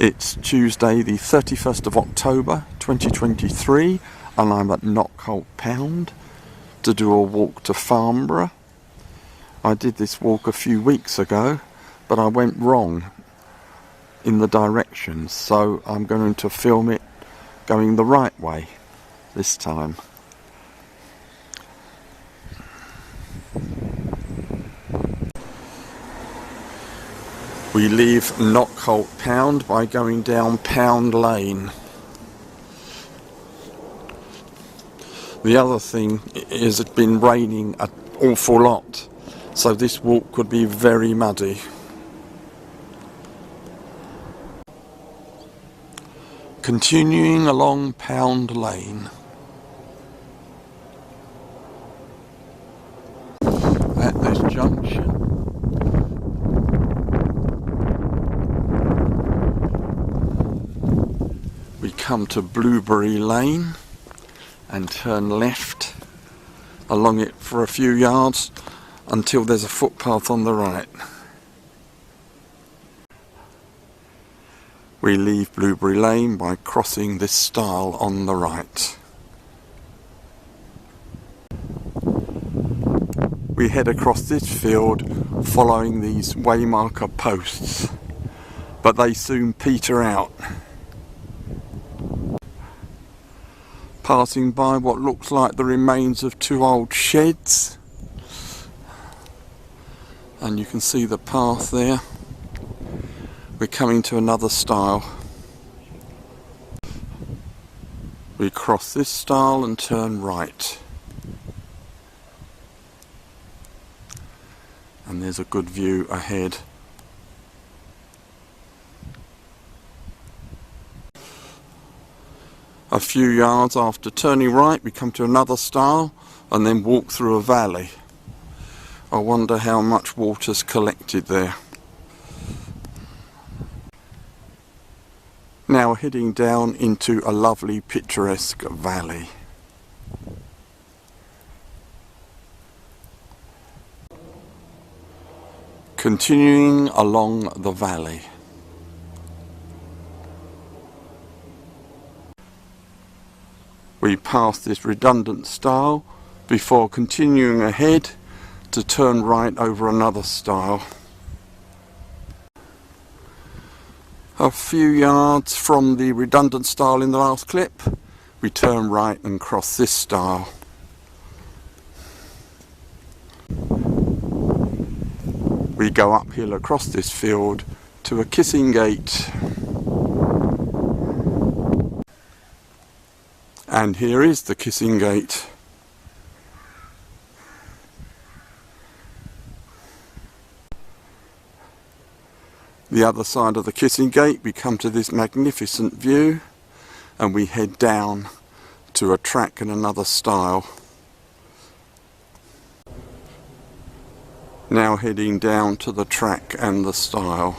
It's Tuesday the 31st of October 2023 and I'm at Knockholt Pound to do a walk to Farnborough. I did this walk a few weeks ago, but I went wrong in the directions, so I'm going to film it going the right way this time. We leave Knockholt Pound by going down Pound Lane. The other thing is it's been raining an awful lot, so this walk could be very muddy. Continuing along Pound Lane. At this junction, we come to Blueberry Lane and turn left along it for a few yards until there's a footpath on the right. We leave Blueberry Lane by crossing this stile on the right. We head across this field following these waymarker posts, but they soon peter out. Passing by what looks like the remains of two old sheds, and you can see the path there. We're coming to another stile. We cross this stile and turn right, and there's a good view ahead. A few yards after turning right, we come to another stile and then walk through a valley. I wonder how much water's collected there. Now heading down into a lovely picturesque valley. Continuing along the valley. We pass this redundant stile before continuing ahead to turn right over another stile. A few yards from the redundant stile in the last clip, we turn right and cross this stile. We go uphill across this field to a kissing gate. And here is the kissing gate. The other side of the kissing gate, we come to this magnificent view and we head down to a track and another stile. Now heading down to the track and the stile.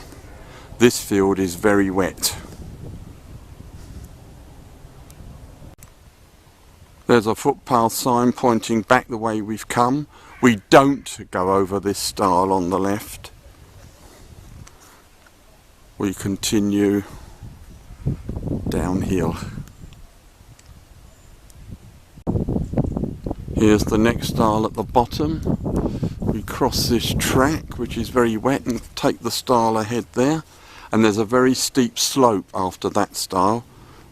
This field is very wet. There's a footpath sign pointing back the way we've come. We don't go over this stile on the left. We continue downhill. Here's the next stile at the bottom. We cross this track, which is very wet, and take the stile ahead there. And there's a very steep slope after that stile.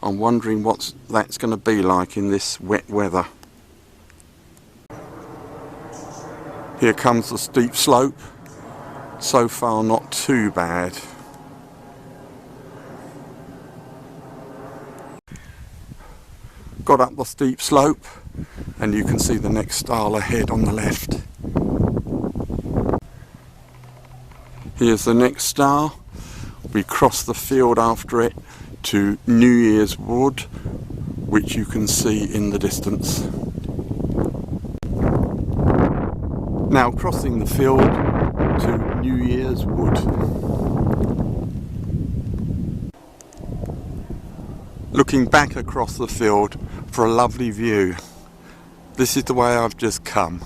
I'm wondering what that's going to be like in this wet weather. Here comes the steep slope. So far not too bad. Got up the steep slope and you can see the next stile ahead on the left. Here's the next stile. We cross the field after it to New Year's Wood, which you can see in the distance. Now crossing the field to New Year's Wood. Looking back across the field for a lovely view. This is the way I've just come.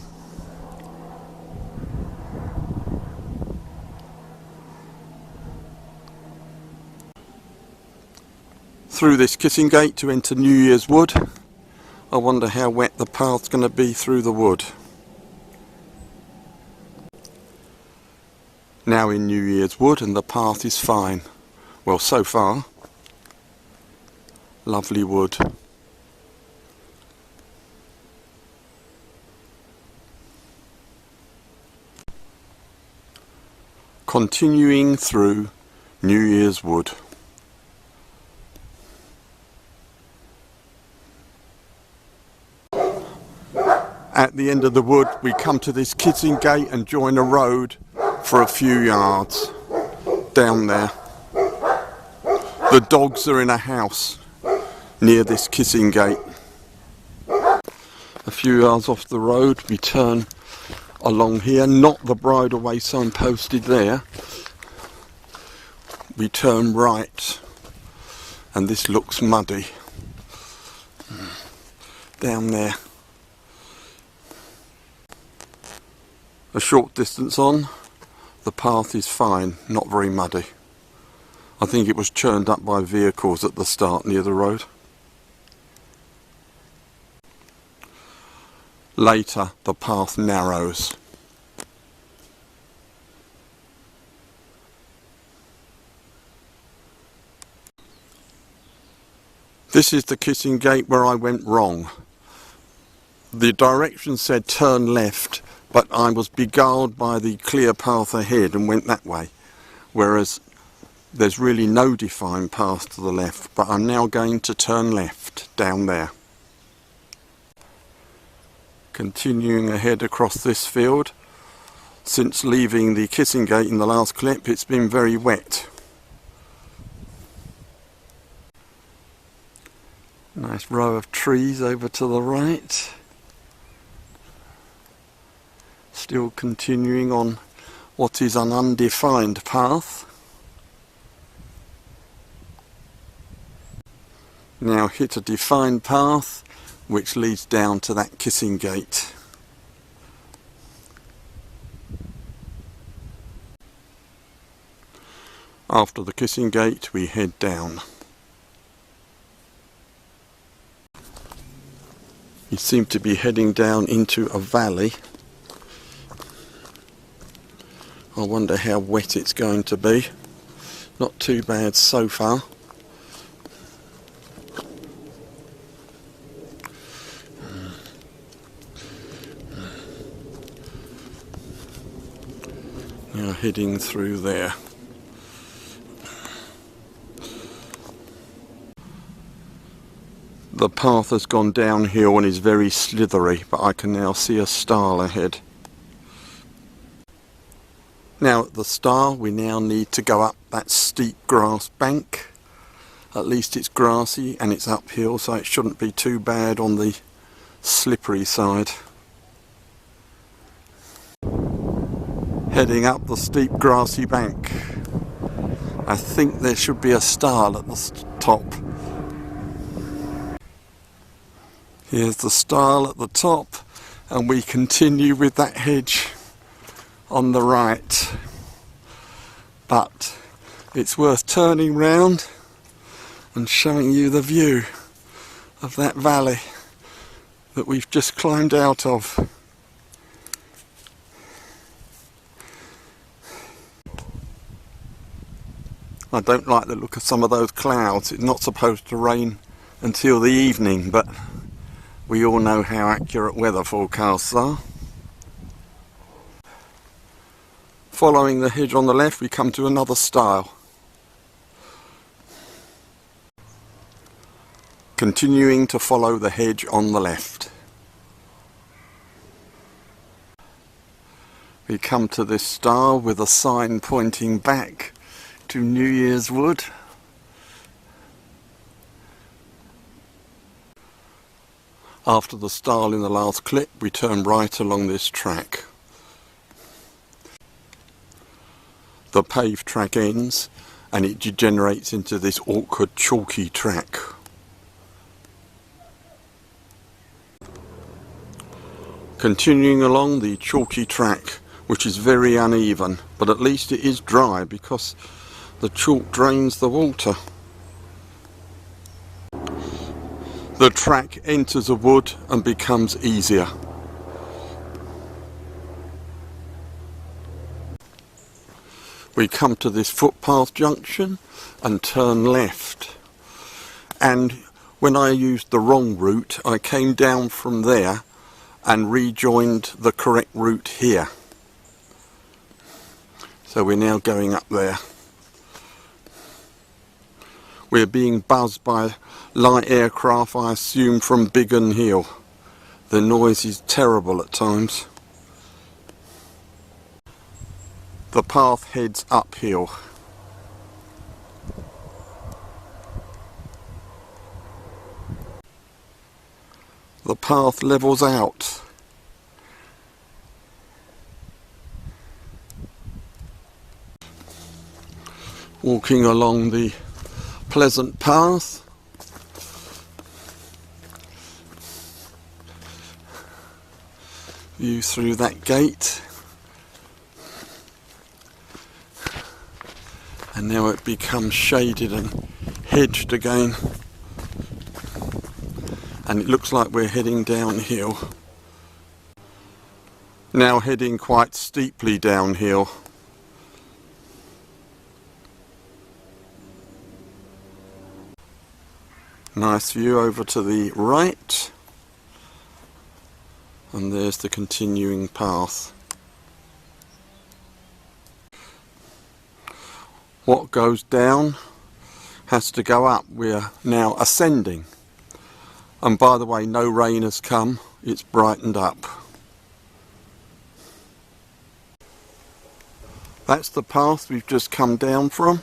through this kissing gate to enter New Year's Wood. I wonder how wet the path's going to be through the wood. Now in New Year's Wood and the path is fine. Well, so far. Lovely wood. Continuing through New Year's Wood. At the end of the wood we come to this kissing gate and join a road for a few yards down there. The dogs are in a house near this kissing gate. A few yards off the road we turn along here, not the bridleway sign posted there. We turn right and this looks muddy down there. A short distance on, the path is fine, not very muddy. I think it was churned up by vehicles at the start near the road. Later the path narrows. This is the kissing gate where I went wrong. The direction said turn left, but I was beguiled by the clear path ahead and went that way, whereas there's really no defined path to the left, but I'm now going to turn left down there. Continuing ahead across this field. Since leaving the kissing gate in the last clip, it's been very wet. Nice row of trees over to the right. Still continuing on what is an undefined path. Now hit a defined path which leads down to that kissing gate. After the kissing gate we head down. We seem to be heading down into a valley. I wonder how wet it's going to be. Not too bad so far. Now heading through there. The path has gone downhill and is very slithery, but I can now see a stile ahead. Now at the stile we now need to go up that steep grass bank. At least it's grassy and it's uphill, so it shouldn't be too bad on the slippery side. Heading up the steep grassy bank. I think there should be a stile at the top. Here's the stile at the top, and we continue with that hedge on the right. But it's worth turning round and showing you the view of that valley that we've just climbed out of. I don't like the look of some of those clouds. It's not supposed to rain until the evening, but we all know how accurate weather forecasts are. Following the hedge on the left we come to another stile. Continuing to follow the hedge on the left. We come to this stile with a sign pointing back to New Year's Wood. After the stile in the last clip we turn right along this track. The paved track ends and it degenerates into this awkward chalky track. Continuing along the chalky track, which is very uneven, but at least it is dry because the chalk drains the water. the track enters a wood and becomes easier. We come to this footpath junction and turn left, and when I used the wrong route I came down from there and rejoined the correct route here. So we're now going up there. We're being buzzed by light aircraft, I assume from Biggin Hill. The noise is terrible at times. The path heads uphill. The path levels out. Walking along the pleasant path. View through that gate. And now it becomes shaded and hedged again. And it looks like we're heading downhill. Now heading quite steeply downhill. Nice view over to the right. And there's the continuing path. What goes down has to go up. We're now ascending. And by the way, no rain has come. It's brightened up. That's the path we've just come down from.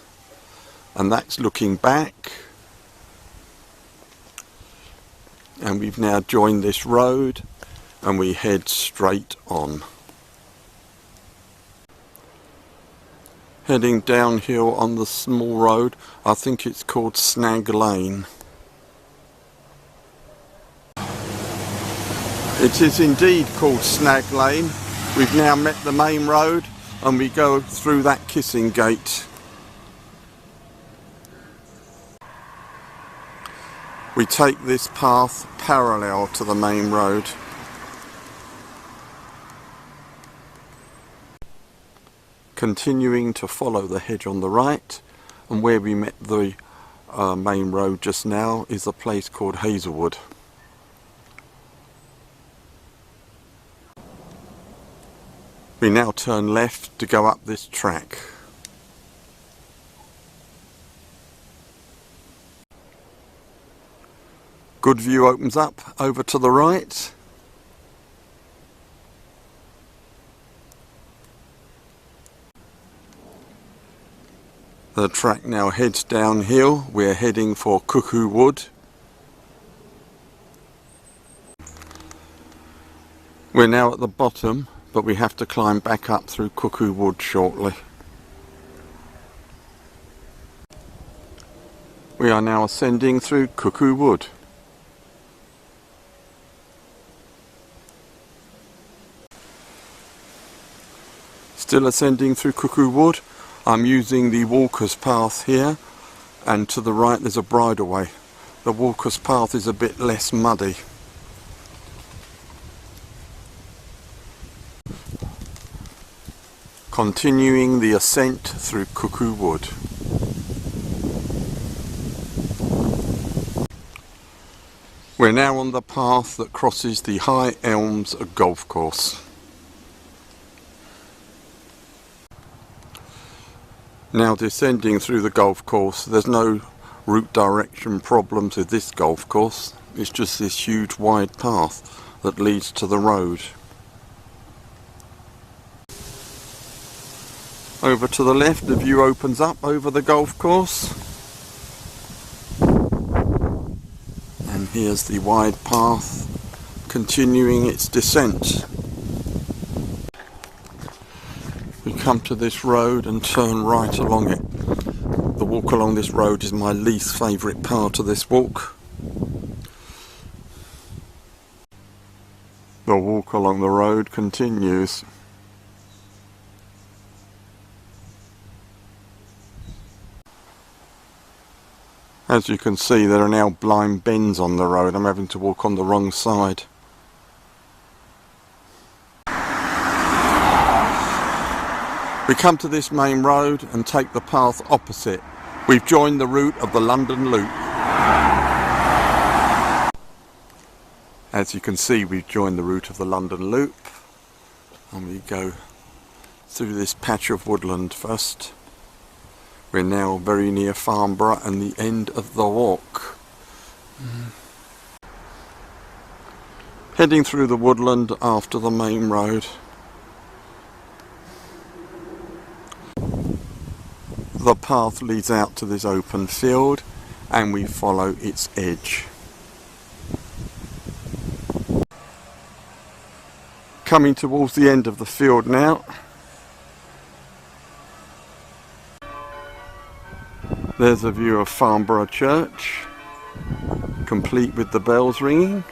And that's looking back. And we've now joined this road and we head straight on. Heading downhill on the small road, I think it's called Snag Lane. It is indeed called Snag Lane. We've now met the main road and we go through that kissing gate. We take this path parallel to the main road. Continuing to follow the hedge on the right, and where we met the main road just now is a place called Hazelwood. We now turn left to go up this track. Good view opens up over to the right. The track now heads downhill. We're heading for Cuckoo Wood. We're now at the bottom, but we have to climb back up through Cuckoo Wood shortly. We are now ascending through Cuckoo Wood. Still ascending through Cuckoo Wood. I'm using the walker's path here, and to the right there's a bridleway. The walker's path is a bit less muddy. Continuing the ascent through Cuckoo Wood. We're now on the path that crosses the High Elms golf course. Now descending through the golf course. There's no route direction problems with this golf course. It's just this huge wide path that leads to the road. Over to the left, the view opens up over the golf course. And here's the wide path continuing its descent. We come to this road and turn right along it. The walk along this road is my least favourite part of this walk. The walk along the road continues. As you can see, there are now blind bends on the road. I'm having to walk on the wrong side. We come to this main road and take the path opposite. We've joined the route of the London Loop. As you can see, we've joined the route of the London Loop. And we go through this patch of woodland first. We're now very near Farnborough and the end of the walk. Heading through the woodland after the main road. The path leads out to this open field and we follow its edge. Coming towards the end of the field now. There's a view of Farnborough Church, complete with the bells ringing.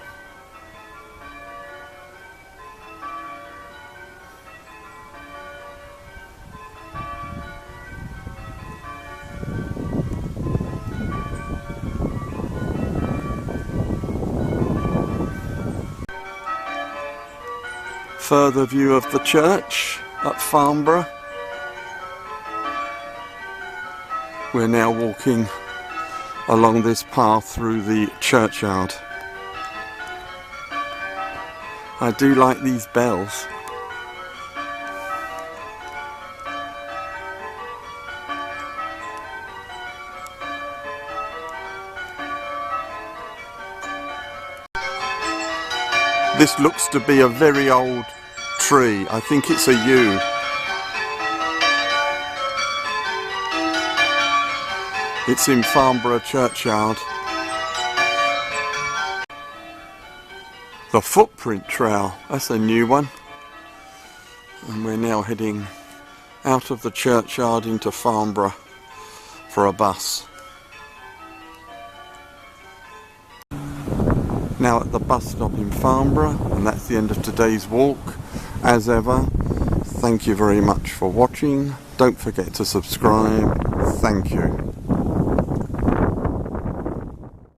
Further view of the church at Farnborough. We're now walking along this path through the churchyard. I do like these bells. This looks to be a very old tree. I think it's a yew. It's in Farnborough Churchyard. The footprint trail, that's a new one. And we're now heading out of the churchyard into Farnborough for a bus. Now at the bus stop in Farnborough, and that's the end of today's walk. As ever, thank you very much for watching. Don't forget to subscribe. Thank you.